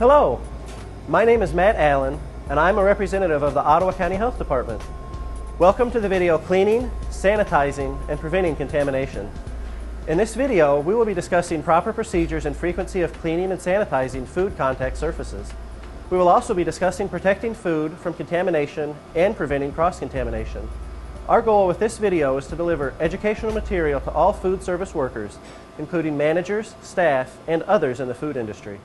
Hello, my name is Matt Allen and I'm a representative of the Ottawa County Health Department. Welcome to the video Cleaning, Sanitizing, and Preventing Contamination. In this video, we will be discussing proper procedures and frequency of cleaning and sanitizing food contact surfaces. We will also be discussing protecting food from contamination and preventing cross-contamination. Our goal with this video is to deliver educational material to all food service workers, including managers, staff, and others in the food industry.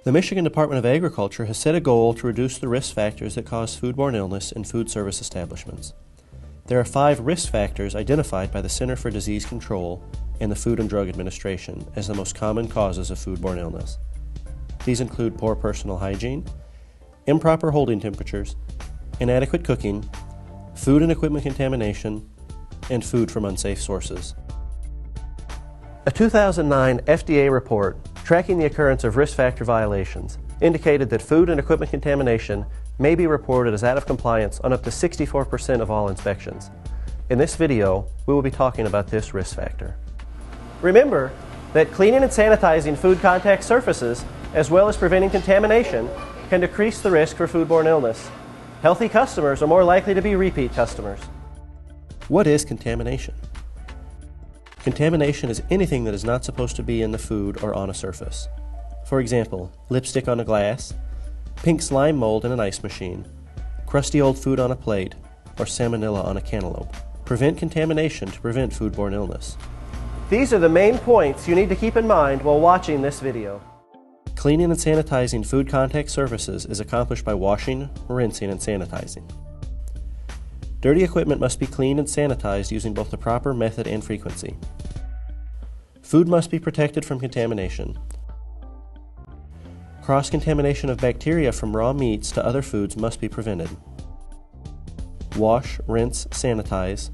The Michigan Department of Agriculture has set a goal to reduce the risk factors that cause foodborne illness in food service establishments. There are 5 risk factors identified by the Center for Disease Control and the Food and Drug Administration as the most common causes of foodborne illness. These include poor personal hygiene, improper holding temperatures, inadequate cooking, food and equipment contamination, and food from unsafe sources. A 2009 FDA report tracking the occurrence of risk factor violations indicated that food and equipment contamination may be reported as out of compliance on up to 64% of all inspections. In this video, we will be talking about this risk factor. Remember that cleaning and sanitizing food contact surfaces, as well as preventing contamination, can decrease the risk for foodborne illness. Healthy customers are more likely to be repeat customers. What is contamination? Contamination is anything that is not supposed to be in the food or on a surface. For example, lipstick on a glass, pink slime mold in an ice machine, crusty old food on a plate, or salmonella on a cantaloupe. Prevent contamination to prevent foodborne illness. These are the main points you need to keep in mind while watching this video. Cleaning and sanitizing food contact surfaces is accomplished by washing, rinsing, and sanitizing. Dirty equipment must be cleaned and sanitized using both the proper method and frequency. Food must be protected from contamination. Cross-contamination of bacteria from raw meats to other foods must be prevented. Wash, rinse, sanitize.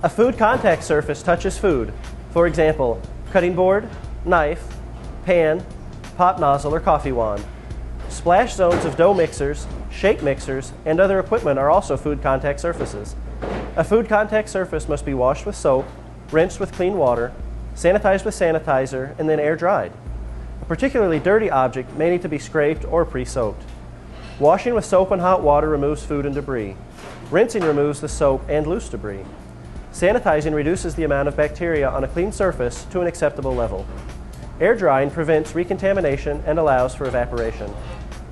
A food contact surface touches food. For example, cutting board, knife, pan, pop nozzle, or coffee wand. Splash zones of dough mixers, shake mixers, and other equipment are also food contact surfaces. A food contact surface must be washed with soap, rinsed with clean water, sanitized with sanitizer, and then air dried. A particularly dirty object may need to be scraped or pre-soaked. Washing with soap and hot water removes food and debris. Rinsing removes the soap and loose debris. Sanitizing reduces the amount of bacteria on a clean surface to an acceptable level. Air drying prevents recontamination and allows for evaporation.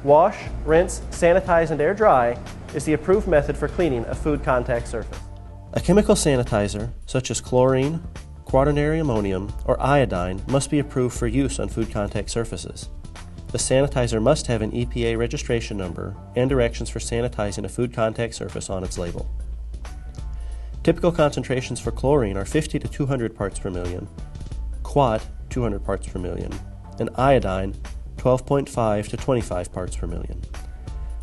Wash, rinse, sanitize, and air dry is the approved method for cleaning a food contact surface. A chemical sanitizer, such as chlorine, quaternary ammonium, or iodine, must be approved for use on food contact surfaces. The sanitizer must have an EPA registration number and directions for sanitizing a food contact surface on its label. Typical concentrations for chlorine are 50 to 200 parts per million, quat 200 parts per million, and iodine 12.5 to 25 parts per million.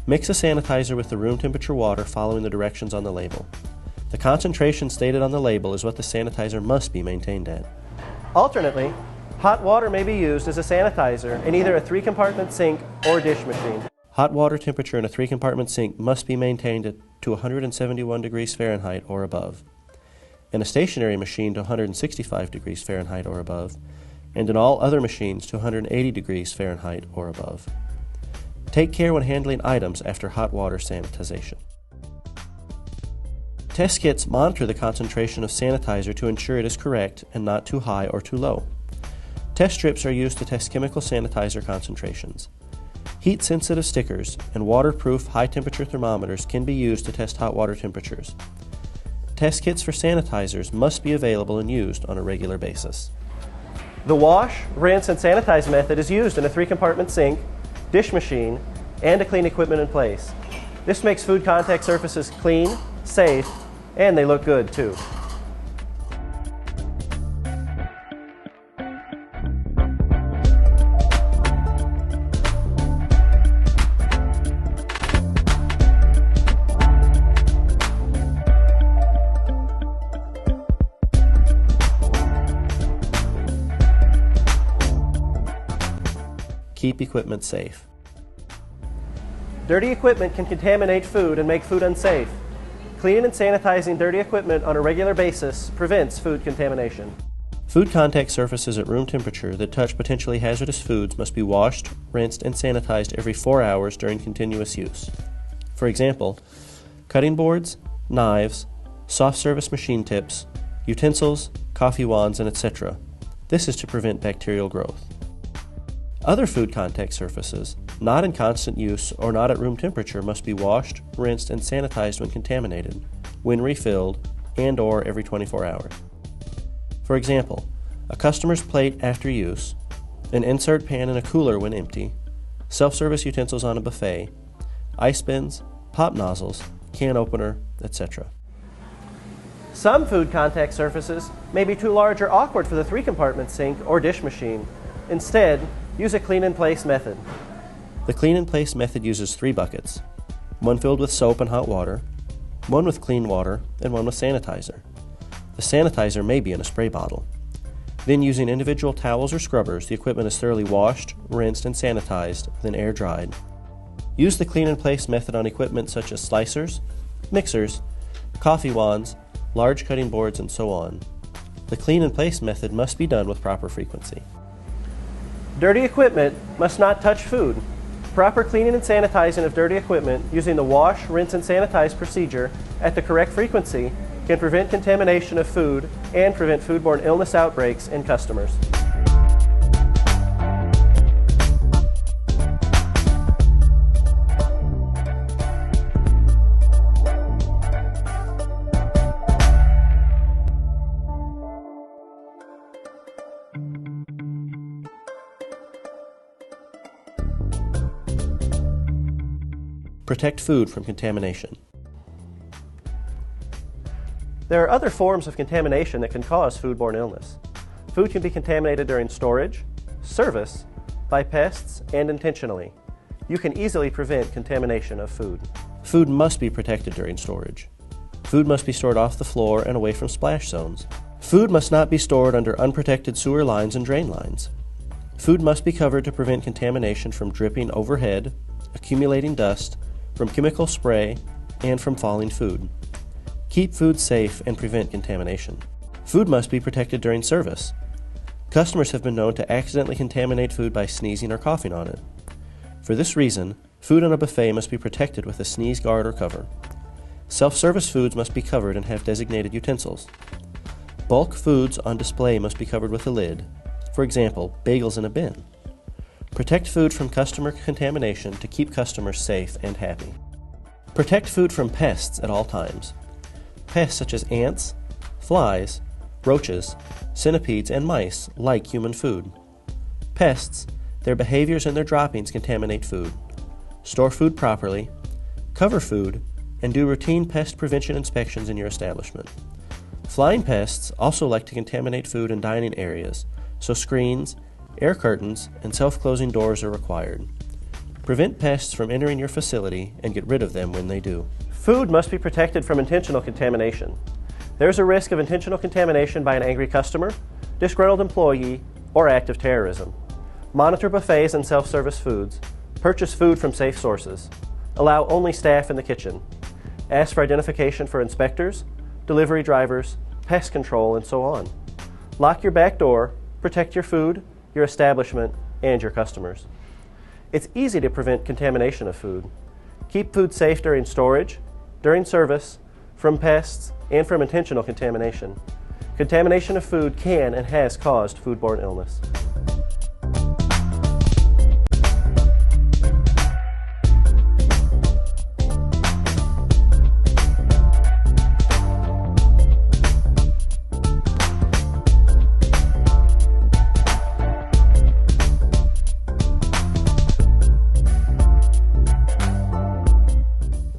Mix a sanitizer with the room temperature water following the directions on the label. The concentration stated on the label is what the sanitizer must be maintained at. Alternately, hot water may be used as a sanitizer in either a 3-compartment sink or dish machine. Hot water temperature in a 3-compartment sink must be maintained at to 171 degrees Fahrenheit or above. In a stationary machine to 165 degrees Fahrenheit or above, and in all other machines to 180 degrees Fahrenheit or above. Take care when handling items after hot water sanitization. Test kits monitor the concentration of sanitizer to ensure it is correct and not too high or too low. Test strips are used to test chemical sanitizer concentrations. Heat-sensitive stickers and waterproof high-temperature thermometers can be used to test hot water temperatures. Test kits for sanitizers must be available and used on a regular basis. The wash, rinse, and sanitize method is used in a 3-compartment sink, dish machine, and to clean equipment in place. This makes food contact surfaces clean, safe, and they look good too. Keep equipment safe. Dirty equipment can contaminate food and make food unsafe. Cleaning and sanitizing dirty equipment on a regular basis prevents food contamination. Food contact surfaces at room temperature that touch potentially hazardous foods must be washed, rinsed, and sanitized every 4 hours during continuous use. For example, cutting boards, knives, soft service machine tips, utensils, coffee wands, and etc. This is to prevent bacterial growth. Other food contact surfaces, not in constant use or not at room temperature, must be washed, rinsed, and sanitized when contaminated, when refilled, and/or every 24 hours. For example, a customer's plate after use, an insert pan in a cooler when empty, self-service utensils on a buffet, ice bins, pop nozzles, can opener, etc. Some food contact surfaces may be too large or awkward for the 3-compartment sink or dish machine. Instead, use a clean-in-place method. The clean-in-place method uses 3 buckets, one filled with soap and hot water, one with clean water, and one with sanitizer. The sanitizer may be in a spray bottle. Then, using individual towels or scrubbers, the equipment is thoroughly washed, rinsed, and sanitized, then air-dried. Use the clean-in-place method on equipment such as slicers, mixers, coffee wands, large cutting boards, and so on. The clean-in-place method must be done with proper frequency. Dirty equipment must not touch food. Proper cleaning and sanitizing of dirty equipment using the wash, rinse, and sanitize procedure at the correct frequency can prevent contamination of food and prevent foodborne illness outbreaks in customers. Protect food from contamination. There are other forms of contamination that can cause foodborne illness. Food can be contaminated during storage, service, by pests, and intentionally. You can easily prevent contamination of food. Food must be protected during storage. Food must be stored off the floor and away from splash zones. Food must not be stored under unprotected sewer lines and drain lines. Food must be covered to prevent contamination from dripping overhead, accumulating dust, from chemical spray, and from falling food. Keep food safe and prevent contamination. Food must be protected during service. Customers have been known to accidentally contaminate food by sneezing or coughing on it. For this reason, food on a buffet must be protected with a sneeze guard or cover. Self-service foods must be covered and have designated utensils. Bulk foods on display must be covered with a lid, for example, bagels in a bin. Protect food from customer contamination to keep customers safe and happy. Protect food from pests at all times. Pests such as ants, flies, roaches, centipedes, and mice like human food. Pests, their behaviors and their droppings contaminate food. Store food properly, cover food, and do routine pest prevention inspections in your establishment. Flying pests also like to contaminate food in dining areas, so screens, air curtains, and self-closing doors are required. Prevent pests from entering your facility and get rid of them when they do. Food must be protected from intentional contamination. There is a risk of intentional contamination by an angry customer, disgruntled employee, or act of terrorism. Monitor buffets and self-service foods. Purchase food from safe sources. Allow only staff in the kitchen. Ask for identification for inspectors, delivery drivers, pest control, and so on. Lock your back door. Protect your food, your establishment, and your customers. It's easy to prevent contamination of food. Keep food safe during storage, during service, from pests, and from intentional contamination. Contamination of food can and has caused foodborne illness.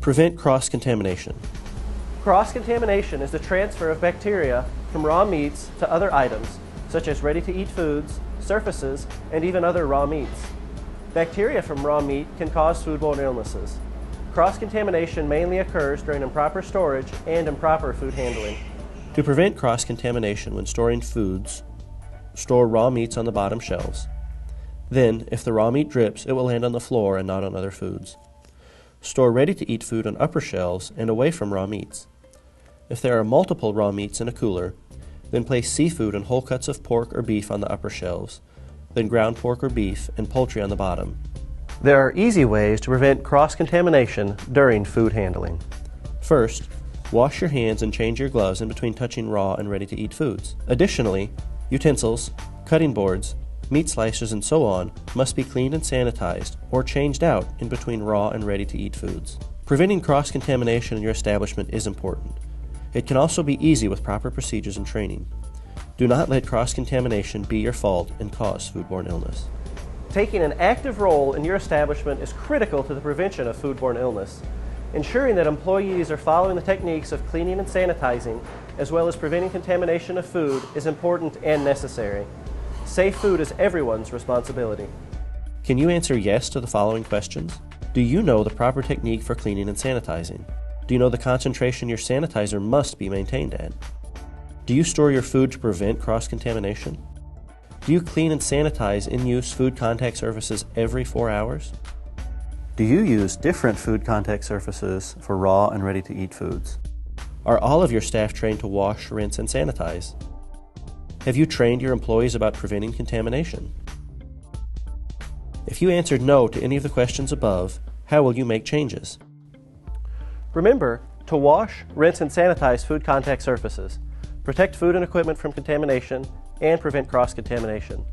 Prevent cross-contamination. Cross-contamination is the transfer of bacteria from raw meats to other items, such as ready-to-eat foods, surfaces, and even other raw meats. Bacteria from raw meat can cause foodborne illnesses. Cross-contamination mainly occurs during improper storage and improper food handling. To prevent cross-contamination when storing foods, store raw meats on the bottom shelves. Then, if the raw meat drips, it will land on the floor and not on other foods. Store ready-to-eat food on upper shelves and away from raw meats. If there are multiple raw meats in a cooler, Then place seafood and whole cuts of pork or beef on the upper shelves, then ground pork or beef and poultry on the bottom. There are easy ways to prevent cross-contamination during food handling. First, wash your hands and change your gloves in between touching raw and ready-to-eat foods. Additionally, utensils, cutting boards, meat slicers, and so on must be cleaned and sanitized or changed out in between raw and ready-to-eat foods. Preventing cross-contamination in your establishment is important. It can also be easy with proper procedures and training. Do not let cross-contamination be your fault and cause foodborne illness. Taking an active role in your establishment is critical to the prevention of foodborne illness. Ensuring that employees are following the techniques of cleaning and sanitizing, as well as preventing contamination of food, is important and necessary. Safe food is everyone's responsibility. Can you answer yes to the following questions? Do you know the proper technique for cleaning and sanitizing? Do you know the concentration your sanitizer must be maintained at? Do you store your food to prevent cross-contamination? Do you clean and sanitize in-use food contact surfaces every 4 hours? Do you use different food contact surfaces for raw and ready-to-eat foods? Are all of your staff trained to wash, rinse, and sanitize? Have you trained your employees about preventing contamination? If you answered no to any of the questions above, how will you make changes? Remember to wash, rinse, and sanitize food contact surfaces, protect food and equipment from contamination, and prevent cross-contamination.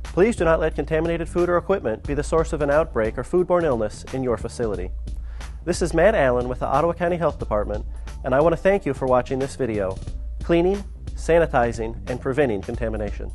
Please do not let contaminated food or equipment be the source of an outbreak or foodborne illness in your facility. This is Matt Allen with the Ottawa County Health Department, and I want to thank you for watching this video, Cleaning, Sanitizing, and Preventing Contamination.